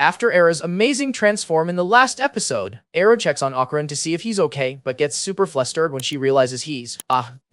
After Aira's amazing transform in the last episode, Aira checks on Okarun to see if he's okay, but gets super flustered when she realizes he's,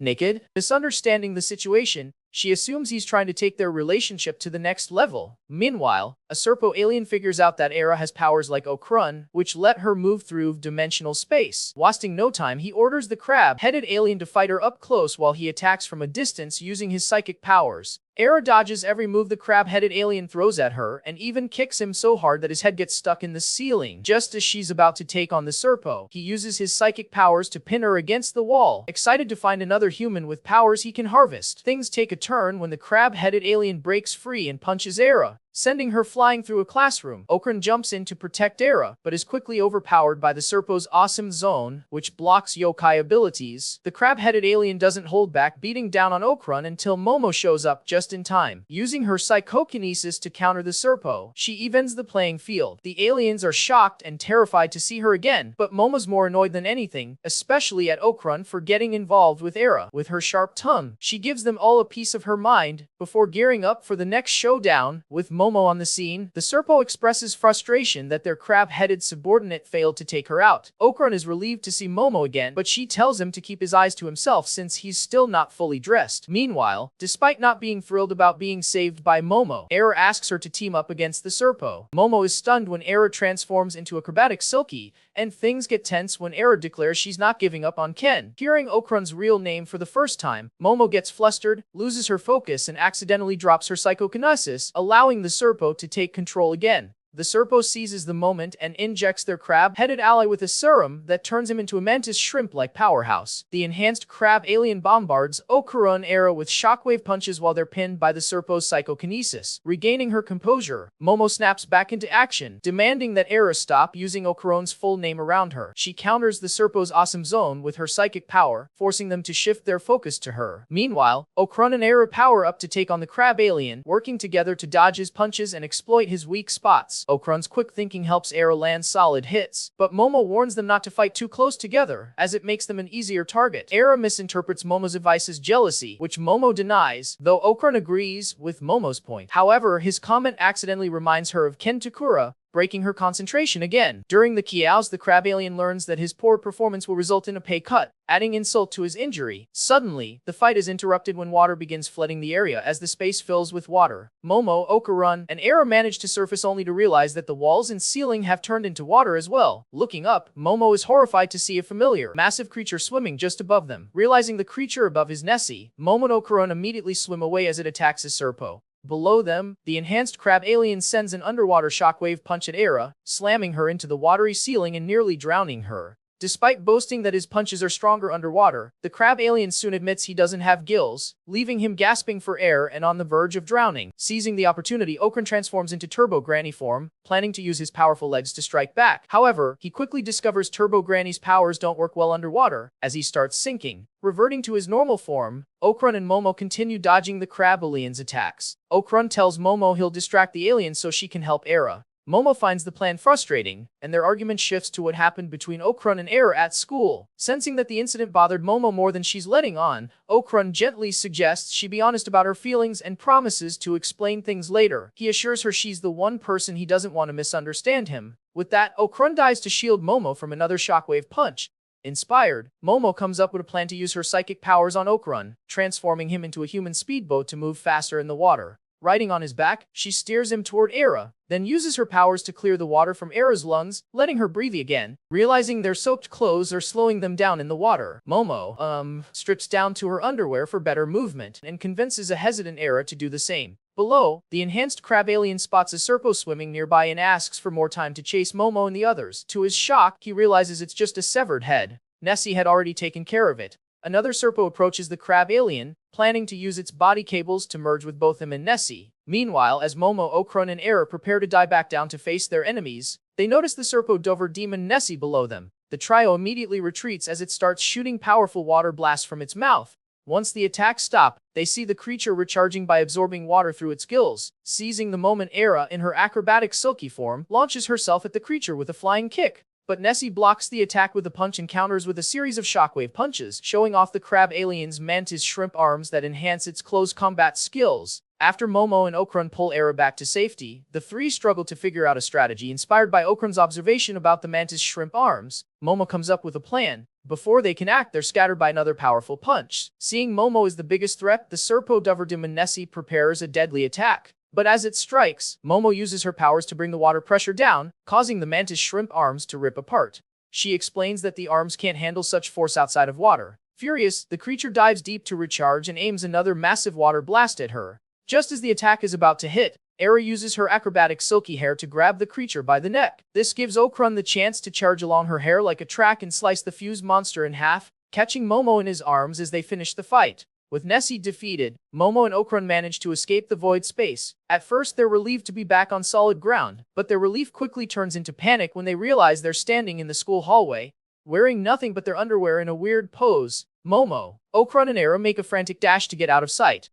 naked. Misunderstanding the situation, she assumes he's trying to take their relationship to the next level. Meanwhile, a Serpo alien figures out that Aira has powers like Okarun, which let her move through dimensional space. Wasting no time, he orders the crab-headed alien to fight her up close while he attacks from a distance using his psychic powers. Aira dodges every move the crab-headed alien throws at her, and even kicks him so hard that his head gets stuck in the ceiling. Just as she's about to take on the Serpo, he uses his psychic powers to pin her against the wall. Excited to find another human with powers he can harvest, things take a turn when the crab-headed alien breaks free and punches Aira, sending her flying through a classroom. Okarun jumps in to protect Aira, but is quickly overpowered by the Serpo's awesome zone, which blocks yokai abilities. The crab-headed alien doesn't hold back, beating down on Okarun until Momo shows up just in time. Using her psychokinesis to counter the Serpo, she evens the playing field. The aliens are shocked and terrified to see her again, but Momo's more annoyed than anything, especially at Okarun for getting involved with Aira. With her sharp tongue, she gives them all a piece of her mind, before gearing up for the next showdown. With Momo on the scene, the Serpo expresses frustration that their crab-headed subordinate failed to take her out. Okarun is relieved to see Momo again, but she tells him to keep his eyes to himself since he's still not fully dressed. Meanwhile, despite not being thrilled about being saved by Momo, Aira asks her to team up against the Serpo. Momo is stunned when Aira transforms into acrobatic Silky, and things get tense when Aira declares she's not giving up on Ken. Hearing Okarun's real name for the first time, Momo gets flustered, loses her focus, and accidentally drops her psychokinesis, allowing the Serpo to take control again. The Serpo seizes the moment and injects their crab-headed ally with a serum that turns him into a mantis shrimp-like powerhouse. The enhanced crab alien bombards Okarun Aira with shockwave punches while they're pinned by the Serpo's psychokinesis. Regaining her composure, Momo snaps back into action, demanding that Aira stop using Okarun's full name around her. She counters the Serpo's awesome zone with her psychic power, forcing them to shift their focus to her. Meanwhile, Okarun and Aira power up to take on the crab alien, working together to dodge his punches and exploit his weak spots. Okarun's quick thinking helps Aira land solid hits, but Momo warns them not to fight too close together, as it makes them an easier target. Aira misinterprets Momo's advice as jealousy, which Momo denies, though Okarun agrees with Momo's point. However, his comment accidentally reminds her of Ken Takura, breaking her concentration again. During the Kiaos, the crab alien learns that his poor performance will result in a pay cut, adding insult to his injury. Suddenly, the fight is interrupted when water begins flooding the area as the space fills with water. Momo, Okarun, and Aira manage to surface only to realize that the walls and ceiling have turned into water as well. Looking up, Momo is horrified to see a familiar, massive creature swimming just above them. Realizing the creature above is Nessie, Momo and Okarun immediately swim away as it attacks his Serpo. Below them, the enhanced crab alien sends an underwater shockwave punch at Aira, slamming her into the watery ceiling and nearly drowning her. Despite boasting that his punches are stronger underwater, the crab alien soon admits he doesn't have gills, leaving him gasping for air and on the verge of drowning. Seizing the opportunity, Okarun transforms into Turbo Granny form, planning to use his powerful legs to strike back. However, he quickly discovers Turbo Granny's powers don't work well underwater, as he starts sinking. Reverting to his normal form, Okarun and Momo continue dodging the crab alien's attacks. Okarun tells Momo he'll distract the alien so she can help Aira. Momo finds the plan frustrating, and their argument shifts to what happened between Okarun and Aira at school. Sensing that the incident bothered Momo more than she's letting on, Okarun gently suggests she be honest about her feelings and promises to explain things later. He assures her she's the one person he doesn't want to misunderstand him. With that, Okarun dies to shield Momo from another shockwave punch. Inspired, Momo comes up with a plan to use her psychic powers on Okarun, transforming him into a human speedboat to move faster in the water. Riding on his back, she steers him toward Aira, then uses her powers to clear the water from Aira's lungs, letting her breathe again. Realizing their soaked clothes are slowing them down in the water, Momo, strips down to her underwear for better movement, and convinces a hesitant Aira to do the same. Below, the enhanced crab alien spots a Serpo swimming nearby and asks for more time to chase Momo and the others. To his shock, he realizes it's just a severed head. Nessie had already taken care of it. Another Serpo approaches the crab alien, planning to use its body cables to merge with both him and Nessie. Meanwhile, as Momo, Okarun, and Aira prepare to dive back down to face their enemies, they notice the Serpo Dover demon Nessie below them. The trio immediately retreats as it starts shooting powerful water blasts from its mouth. Once the attacks stop, they see the creature recharging by absorbing water through its gills. Seizing the moment, Aira, in her acrobatic Silky form, launches herself at the creature with a flying kick. But Nessie blocks the attack with a punch and counters with a series of shockwave punches, showing off the crab alien's mantis shrimp arms that enhance its close combat skills. After Momo and Okarun pull Aira back to safety, the three struggle to figure out a strategy inspired by Okarun's observation about the mantis shrimp arms. Momo comes up with a plan. Before they can act, they're scattered by another powerful punch. Seeing Momo as the biggest threat, the Serpo Dandadan Nessie prepares a deadly attack. But as it strikes, Momo uses her powers to bring the water pressure down, causing the mantis shrimp arms to rip apart. She explains that the arms can't handle such force outside of water. Furious, the creature dives deep to recharge and aims another massive water blast at her. Just as the attack is about to hit, Aira uses her acrobatic silky hair to grab the creature by the neck. This gives Okarun the chance to charge along her hair like a track and slice the fused monster in half, catching Momo in his arms as they finish the fight. With Nessie defeated, Momo and Okarun manage to escape the void space. At first, they're relieved to be back on solid ground, but their relief quickly turns into panic when they realize they're standing in the school hallway, wearing nothing but their underwear in a weird pose. Momo, Okarun and Aira make a frantic dash to get out of sight.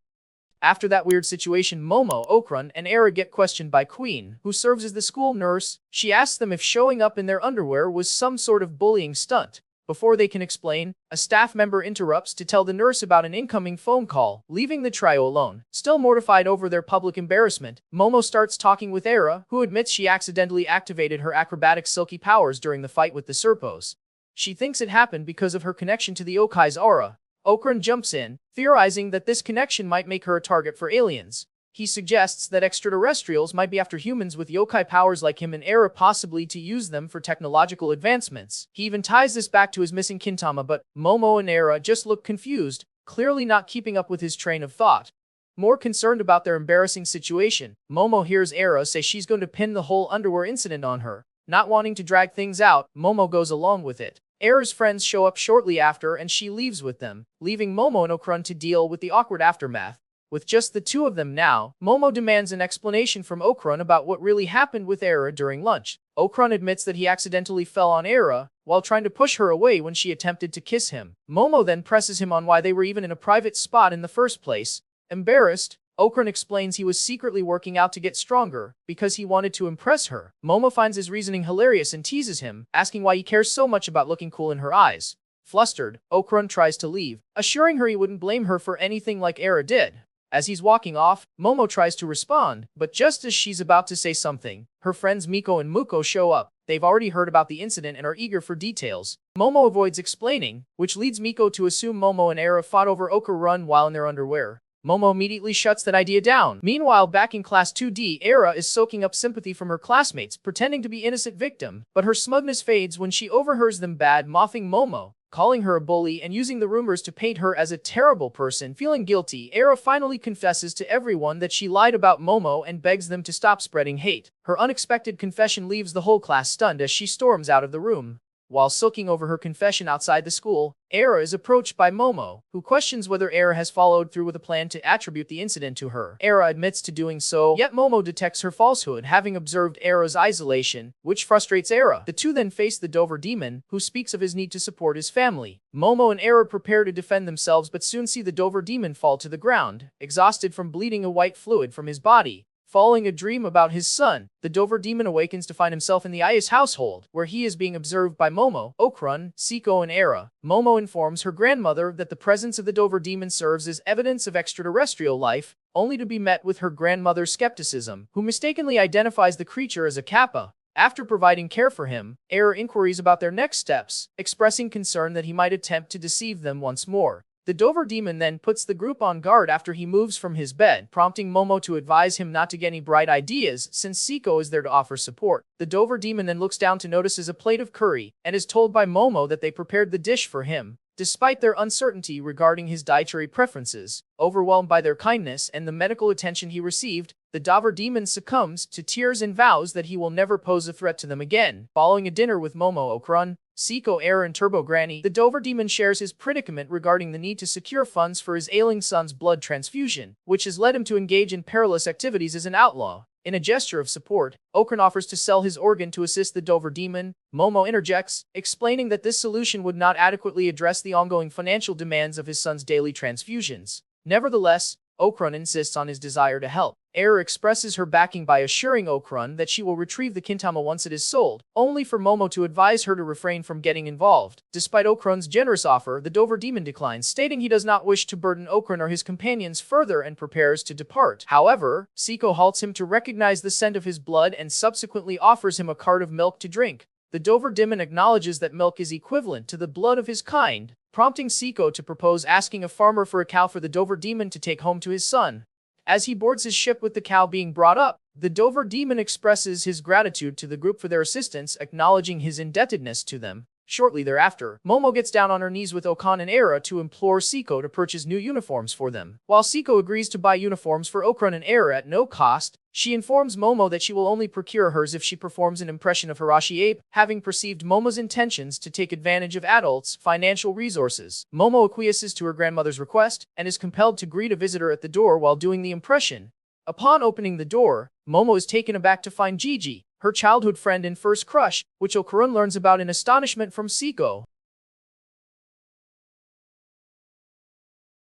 After that weird situation, Momo, Okarun, and Aira get questioned by Queen, who serves as the school nurse. She asks them if showing up in their underwear was some sort of bullying stunt. Before they can explain, a staff member interrupts to tell the nurse about an incoming phone call, leaving the trio alone. Still mortified over their public embarrassment, Momo starts talking with Aira, who admits she accidentally activated her acrobatic silky powers during the fight with the Serpos. She thinks it happened because of her connection to the Okai's aura. Okarun jumps in, theorizing that this connection might make her a target for aliens. He suggests that extraterrestrials might be after humans with yokai powers like him and Aira, possibly to use them for technological advancements. He even ties this back to his missing Kintama, but Momo and Aira just look confused, clearly not keeping up with his train of thought. More concerned about their embarrassing situation, Momo hears Aira say she's going to pin the whole underwear incident on her. Not wanting to drag things out, Momo goes along with it. Aira's friends show up shortly after and she leaves with them, leaving Momo and Okarun to deal with the awkward aftermath. With just the two of them now, Momo demands an explanation from Okarun about what really happened with Aira during lunch. Okarun admits that he accidentally fell on Aira while trying to push her away when she attempted to kiss him. Momo then presses him on why they were even in a private spot in the first place. Embarrassed, Okarun explains he was secretly working out to get stronger because he wanted to impress her. Momo finds his reasoning hilarious and teases him, asking why he cares so much about looking cool in her eyes. Flustered, Okarun tries to leave, assuring her he wouldn't blame her for anything like Aira did. As he's walking off, Momo tries to respond, but just as she's about to say something, her friends Miko and Muko show up. They've already heard about the incident and are eager for details. Momo avoids explaining, which leads Miko to assume Momo and Aira fought over Okarun while in their underwear. Momo immediately shuts that idea down. Meanwhile, back in Class 2D, Aira is soaking up sympathy from her classmates, pretending to be innocent victim, but her smugness fades when she overhears them bad-mouthing Momo, calling her a bully and using the rumors to paint her as a terrible person. Feeling guilty, Aira finally confesses to everyone that she lied about Momo and begs them to stop spreading hate. Her unexpected confession leaves the whole class stunned as she storms out of the room. While sulking over her confession outside the school, Aira is approached by Momo, who questions whether Aira has followed through with a plan to attribute the incident to her. Aira admits to doing so, yet Momo detects her falsehood, having observed Aira's isolation, which frustrates Aira. The two then face the Dover demon, who speaks of his need to support his family. Momo and Aira prepare to defend themselves but soon see the Dover demon fall to the ground, exhausted from bleeding a white fluid from his body. Following a dream about his son, the Dover demon awakens to find himself in the Ayas household, where he is being observed by Momo, Okarun, Siko, and Aira. Momo informs her grandmother that the presence of the Dover demon serves as evidence of extraterrestrial life, only to be met with her grandmother's skepticism, who mistakenly identifies the creature as a kappa. After providing care for him, Aira inquiries about their next steps, expressing concern that he might attempt to deceive them once more. The Dover demon then puts the group on guard after he moves from his bed, prompting Momo to advise him not to get any bright ideas since Siko is there to offer support. The Dover demon then looks down to notices a plate of curry and is told by Momo that they prepared the dish for him. Despite their uncertainty regarding his dietary preferences, overwhelmed by their kindness and the medical attention he received, the Dover demon succumbs to tears and vows that he will never pose a threat to them again. Following a dinner with Momo, Okarun, Siko, Aira, and Turbo Granny, the Dover demon shares his predicament regarding the need to secure funds for his ailing son's blood transfusion, which has led him to engage in perilous activities as an outlaw. In a gesture of support, Okarun offers to sell his organ to assist the Dover demon. Momo interjects, explaining that this solution would not adequately address the ongoing financial demands of his son's daily transfusions. Nevertheless, Okarun insists on his desire to help. Aira expresses her backing by assuring Okarun that she will retrieve the Kintama once it is sold, only for Momo to advise her to refrain from getting involved. Despite Okarun's generous offer, the Dover demon declines, stating he does not wish to burden Okarun or his companions further and prepares to depart. However, Siko halts him to recognize the scent of his blood and subsequently offers him a cart of milk to drink. The Dover demon acknowledges that milk is equivalent to the blood of his kind, prompting Siko to propose asking a farmer for a cow for the Dover demon to take home to his son. As he boards his ship with the cow being brought up, the Dover demon expresses his gratitude to the group for their assistance, acknowledging his indebtedness to them. Shortly thereafter, Momo gets down on her knees with Okan and Aira to implore Siko to purchase new uniforms for them. While Siko agrees to buy uniforms for Okarun and Aira at no cost, she informs Momo that she will only procure hers if she performs an impression of Hirashi Ape, having perceived Momo's intentions to take advantage of adults' financial resources. Momo acquiesces to her grandmother's request and is compelled to greet a visitor at the door while doing the impression. Upon opening the door, Momo is taken aback to find Gigi, her childhood friend and first crush, which Okarun learns about in astonishment from Siko.